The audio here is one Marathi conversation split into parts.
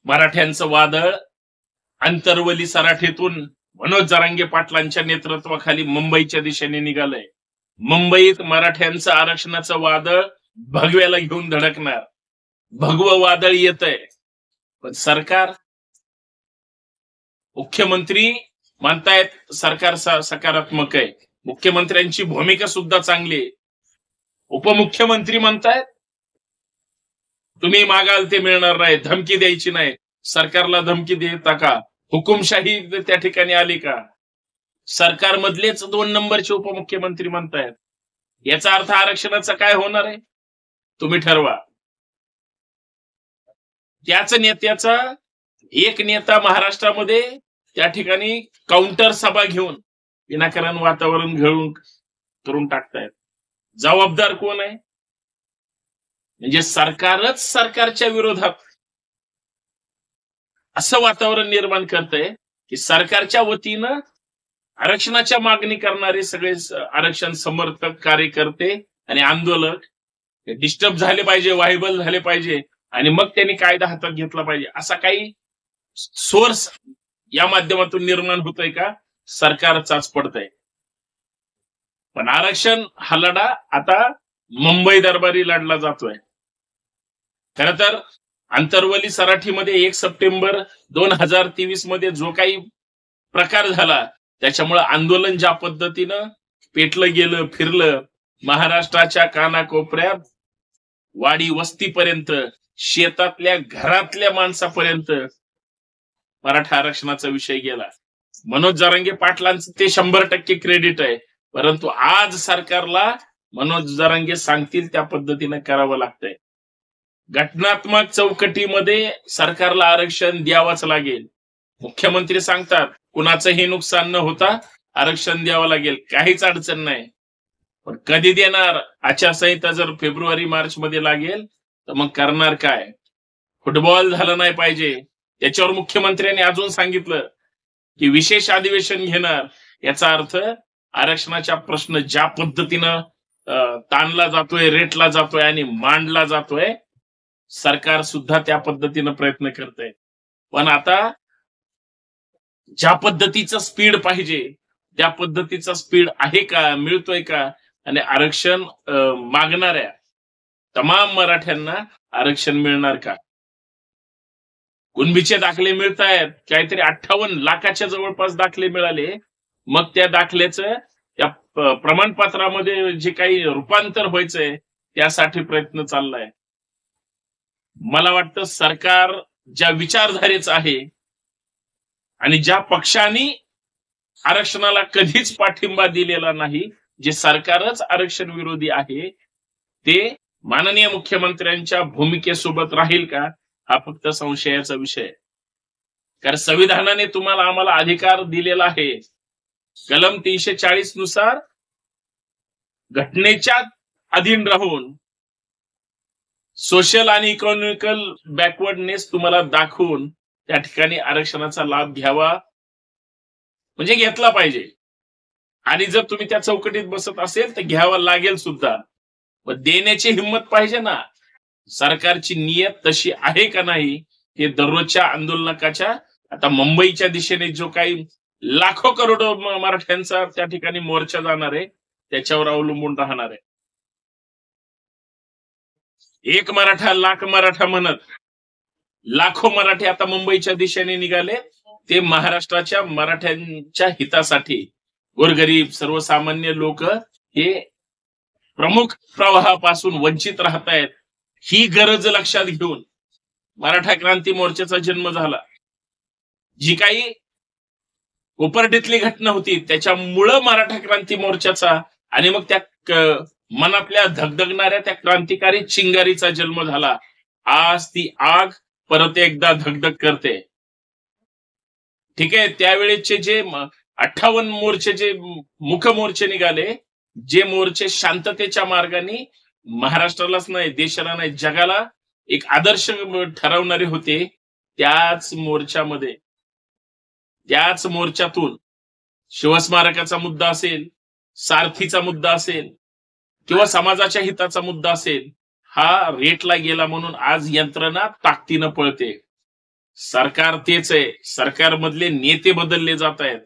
मराठ्यांचं वादळ अंतरवली सराठीतून मनोज जरांगे पाटलांच्या नेतृत्वाखाली मुंबईच्या दिशेने निघालंय. मुंबईत मराठ्यांचं आरक्षणाचं वादळ भगव्याला घेऊन धडकणार. भगवं वादळ येतंय. पण सरकार, मुख्यमंत्री म्हणतायत सरकार सकारात्मक आहे. मुख्यमंत्र्यांची भूमिका सुद्धा चांगली आहे. उपमुख्यमंत्री म्हणतायत तुम्ही मागाल ते मिळणार नाही, धमकी द्यायची नाही. सरकारला धमकी देता का? हुकुमशाही त्या ठिकाणी आली का? सरकारमधलेच 2 नंबरचे उपमुख्यमंत्री म्हणतायत. याचा अर्थ आरक्षणाचा काय होणार आहे तुम्ही ठरवा. त्याच नेत्याचा एक नेता महाराष्ट्रामध्ये त्या ठिकाणी काउंटर सभा घेऊन विनाकारण वातावरण घेऊन करून टाकतायत. जबाबदार कोण आहे? म्हणजे सरकारच सरकारच्या विरोधात असं वातावरण निर्माण करतंय की सरकारच्या वतीनं आरक्षणाच्या मागणी करणारे सगळे आरक्षण समर्थक, कार्यकर्ते आणि आंदोलक डिस्टर्ब झाले पाहिजे, व्हायबल झाले पाहिजे आणि मग त्यांनी कायदा हातात घेतला पाहिजे, असा काही सोर्स या माध्यमातून निर्माण होतोय का? सरकारचाच पडतंय. पण आरक्षण हा लढा आता मुंबई दरबारी लढला जातोय. खर तर अंतरवली सराठीमध्ये 1 सप्टेंबर 2023 मध्ये जो काही प्रकार झाला त्याच्यामुळे आंदोलन ज्या पद्धतीनं पेटलं गेलं, फिरलं, महाराष्ट्राच्या कानाकोपऱ्यात, वाडी वस्तीपर्यंत, शेतातल्या घरातल्या माणसापर्यंत मराठा आरक्षणाचा विषय गेला. मनोज जरांगे पाटलांचं ते 100% क्रेडिट आहे. परंतु आज सरकारला मनोज जरांगे सांगतील त्या पद्धतीनं करावं लागतंय. घटनात्मक चौकटीमध्ये सरकारला आरक्षण द्यावंच लागेल. मुख्यमंत्री सांगतात कुणाचंही नुकसान न होता आरक्षण द्यावं लागेल, काहीच अडचण नाही. पण कधी देणार? आचारसंहिता जर फेब्रुवारी मार्च मध्ये लागेल तर मग करणार काय? फुटबॉल झालं नाही पाहिजे. त्याच्यावर मुख्यमंत्र्यांनी अजून सांगितलं की विशेष अधिवेशन घेणार. याचा अर्थ आरक्षणाचा प्रश्न ज्या पद्धतीनं ताणला जातोय, रेटला जातोय आणि मांडला जातोय, सरकार सुद्धा त्या पद्धतीनं प्रयत्न करतंय. पण आता ज्या पद्धतीचं स्पीड पाहिजे त्या पद्धतीचा स्पीड आहे का, मिळतोय का? आणि आरक्षण मागणाऱ्या तमाम मराठ्यांना आरक्षण मिळणार का? कुणबीचे दाखले मिळत आहेत, काहीतरी 58 लाखाच्या जवळपास दाखले मिळाले. मग त्या दाखल्याचं त्या प्रमाणपत्रामध्ये जे काही रूपांतर व्हायचंय त्यासाठी प्रयत्न चाललाय. मला वाटतं सरकार ज्या विचारधारेचं आहे आणि ज्या पक्षांनी आरक्षणाला कधीच पाठिंबा दिलेला नाही, जे सरकारच आरक्षण विरोधी आहे, ते माननीय मुख्यमंत्र्यांच्या भूमिकेसोबत राहील का हा फक्त संशयाचा विषय आहे. कारण संविधानाने तुम्हाला आम्हाला अधिकार दिलेला आहे. कलम 340 नुसार घटनेच्या अधीन राहून सोशल आणि इकॉनॉमिकल बॅकवर्डनेस तुम्हाला दाखवून त्या ठिकाणी आरक्षणाचा लाभ घ्यावा, म्हणजे घेतला पाहिजे. आणि जर तुम्ही त्या चौकटीत बसत असेल तर घ्यावा लागेल सुद्धा. पण देण्याची हिंमत पाहिजे ना. सरकारची नियत तशी आहे का नाही हे दररोजच्या आंदोलनाच्या, आता मुंबईच्या दिशेने जो काही लाखो करोडो मराठ्यांचा त्या ठिकाणी मोर्चा जाणार आहे त्याच्यावर अवलंबून राहणार आहे. एक मराठा लाख मराठा म्हणत लाखो मराठी आता मुंबईच्या दिशेने निघाले. ते महाराष्ट्राच्या मराठ्यांच्या हितासाठी, गोरगरीब सर्वसामान्य लोक हे प्रमुख प्रवाहापासून वंचित राहत आहेत, ही गरज लक्षात घेऊन मराठा क्रांती मोर्चाचा जन्म झाला. जी काही कोपर्डीतली घटना होती त्याच्यामुळं मराठा क्रांती मोर्चाचा आणि मग त्या मनातल्या धगधगणाऱ्या त्या क्रांतिकारी चिंगारीचा जन्म झाला. आज ती आग परत एकदा धगधग करते. ठीक आहे, त्यावेळेचे जे 58 मोर्चे, जे मुख मोर्चे निघाले, जे मोर्चे शांततेच्या मार्गाने महाराष्ट्रालाच नाही, देशाला नाही, जगाला एक आदर्श ठरवणारे होते, त्याच मोर्चातून शिवस्मारकाचा मुद्दा असेल, सारथीचा मुद्दा असेल किंवा समाजाच्या हिताचा मुद्दा असेल, हा रेटला गेला म्हणून आज यंत्रणा ताकदीनं पळते. सरकार तेच आहे, सरकारमधले नेते बदलले जात आहेत,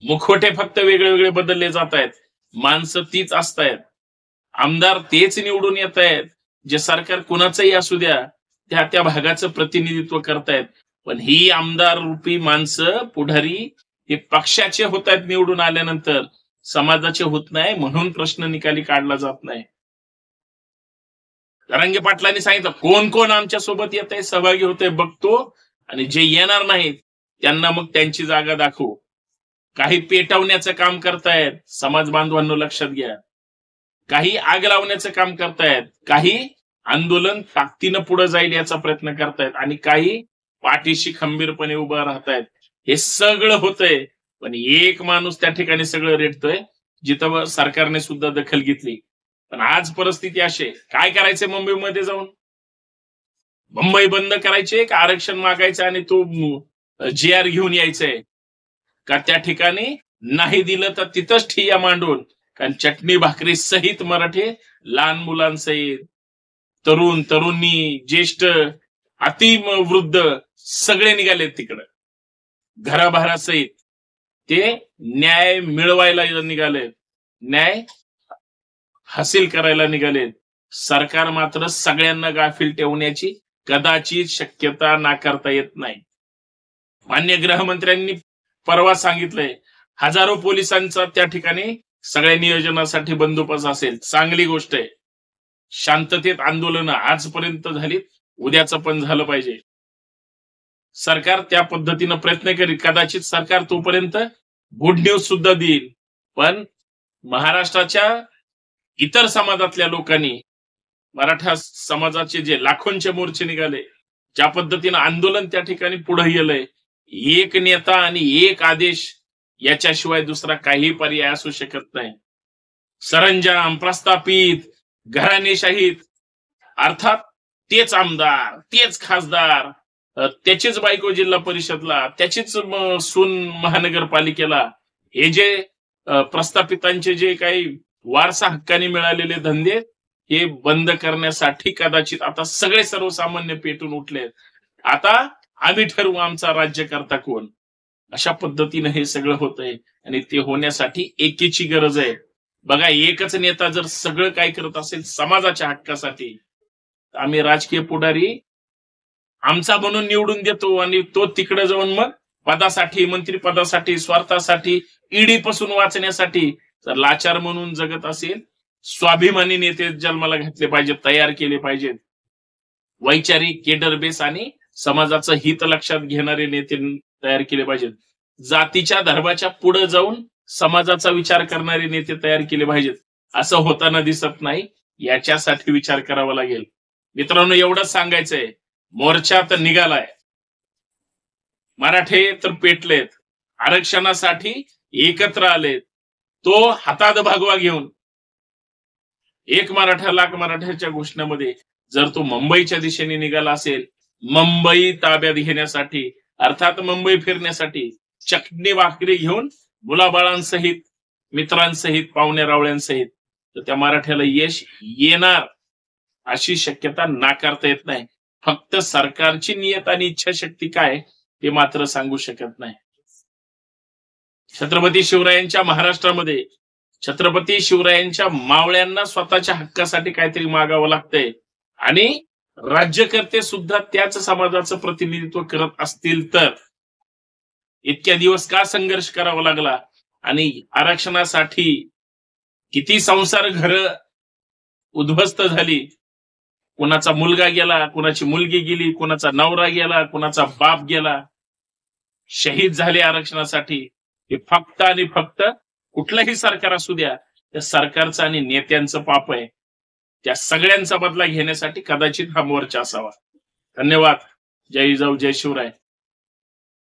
मुखवटे फक्त वेगळे वेगळे बदलले जात आहेत, माणसं तीच असतायत, आमदार तेच निवडून येत आहेत, जे सरकार कुणाचंही असू द्या त्या त्या भागाचं प्रतिनिधित्व करतायत. पण ही आमदार रूपी माणसं पुढारी हे पक्षाचे होत आहेत निवडून आल्यानंतर, समाजाचे होत नाही, म्हणून प्रश्न निकाली काढला जात नाही. जरांगे पाटलांनी सांगितलं कोण कोण आमच्या सोबत येत आहे, सहभागी होते बघतो, आणि जे येणार नाहीत त्यांना मग त्यांची जागा दाखवू. काही पेटवण्याचं काम करतायत, समाज बांधवांनो लक्षात घ्या. काही आग लावण्याचं काम करतायत, काही आंदोलन ताकदीनं पुढे जाईल याचा प्रयत्न करतायत, आणि काही पाठीशी खंबीरपणे उभं राहतायत. हे सगळं होतंय, पण एक माणूस त्या ठिकाणी सगळं रेटतोय जिथं सरकारने सुद्धा दखल घेतली. पण आज परिस्थिती अशी, काय करायचंय मुंबईमध्ये जाऊन? मुंबई बंद करायचे का आरक्षण मागायचं आणि तो GR घेऊन यायचंय? का त्या ठिकाणी नाही दिलं तर तिथंच ठिय्या मांडून, कारण चटणी भाकरी सहित मराठी लहान मुलांसहित, तरुण तरुणी, ज्येष्ठ, अति वृद्ध सगळे निघालेत तिकडं घराभारासहित. ते न्याय मिळवायला निघालेत, न्याय हासिल करायला निघालेत. सरकार मात्र सगळ्यांना गाफील ठेवण्याची कदाचित शक्यता नाकारता येत नाही. मान्य गृहमंत्र्यांनी परवा सांगितलंय हजारो पोलिसांचा त्या ठिकाणी सगळ्या नियोजनासाठी बंदोबस्त असेल. चांगली गोष्ट आहे. शांततेत आंदोलन आजपर्यंत झाली, उद्याचं पण झालं पाहिजे. सरकार त्या पद्धतीनं प्रयत्न करीत. कदाचित सरकार तोपर्यंत गुड न्यूज सुद्धा देईल. पण महाराष्ट्राच्या इतर समाजातल्या लोकांनी, मराठा समाजाचे जे लाखोंचे मोर्चे निघाले, ज्या पद्धतीनं आंदोलन त्या ठिकाणी पुढे गेलंय, एक नेता आणि एक आदेश याच्याशिवाय दुसरा काही पर्याय असू शकत नाही. सरंजाम, प्रस्थापित, घराणेशाहीत, अर्थात तेच आमदार, तेच खासदार, त्याचीच बायको जिल्हा परिषदला, त्याचीच सून महानगरपालिकेला, हे जे प्रस्थापितांचे जे काही वारसा हक्काने मिळालेले धंदे, हे बंद करण्यासाठी कदाचित आता सगळे सर्वसामान्य पेटून उठलेत. आता आम्ही ठरवू आमचा राज्यकर्ता कोण. अशा पद्धतीने हे सगळं होतंय, आणि ते होण्यासाठी एकीची गरज आहे. बघा, एकच नेता जर सगळं काय करत असेल समाजाच्या हक्कासाठी, आम्ही राजकीय पुढारी आमचा म्हणून निवडून देतो, आणि तो तिकडे जाऊन मग पदासाठी, मंत्रिपदासाठी, स्वार्थासाठी, ईडी पासून वाचण्यासाठी जर लाचार म्हणून जगत असेल, स्वाभिमानी नेते जन्माला घातले पाहिजेत, तयार केले पाहिजेत. वैचारिक, केडर बेस आणि समाजाचं हित लक्षात घेणारे नेते तयार केले पाहिजेत. जातीच्या धर्माच्या पुढे जाऊन समाजाचा विचार करणारे नेते तयार केले पाहिजेत. असं होताना दिसत नाही. याच्यासाठी विचार करावा लागेल. मित्रांनो, एवढंच सांगायचंय. मोर्चा तर निघालाय, मराठे तर पेटलेत, आरक्षणासाठी एकत्र आलेत. तो हातात भगवा घेऊन एक मराठा लाख मराठ्याच्या घोषणेमध्ये जर तो मुंबईच्या दिशेने निघाला असेल, मुंबई ताब्यात घेण्यासाठी, अर्थात मुंबई फिरण्यासाठी, चटणी भाकरी घेऊन मुलाबाळांसहित, मित्रांसहित, पाहुण्या रावळ्यांसहित, तर त्या मराठ्याला यश येणार अशी शक्यता नाकारता येत नाही. फक्त सरकारची नियत आणि इच्छाशक्ती काय ते मात्र सांगू शकत नाही. छत्रपती शिवरायांच्या महाराष्ट्रामध्ये छत्रपती शिवरायांच्या मावळ्यांना स्वतःच्या हक्कासाठी काहीतरी मागावं लागतंय, आणि राज्यकर्ते सुद्धा त्याच समाजाचं प्रतिनिधित्व करत असतील तर इतक्या दिवस का संघर्ष करावा लागला, आणि आरक्षणासाठी किती संसार घर उद्ध्वस्त झाली, कुणाचा मुलगा गेला, कुणाची मुलगी गेली, कुणाचा नवरा गेला, कुणाचा बाप गेला, शहीद झाले आरक्षणासाठी. हे फक्त आणि फक्त कुठलंही सरकार असू द्या, त्या सरकारचं आणि नेत्यांचं पाप आहे. त्या सगळ्यांचा बदला घेण्यासाठी कदाचित हा मोर्चा असावा. धन्यवाद. जय जिजाऊ, जय शिवराय.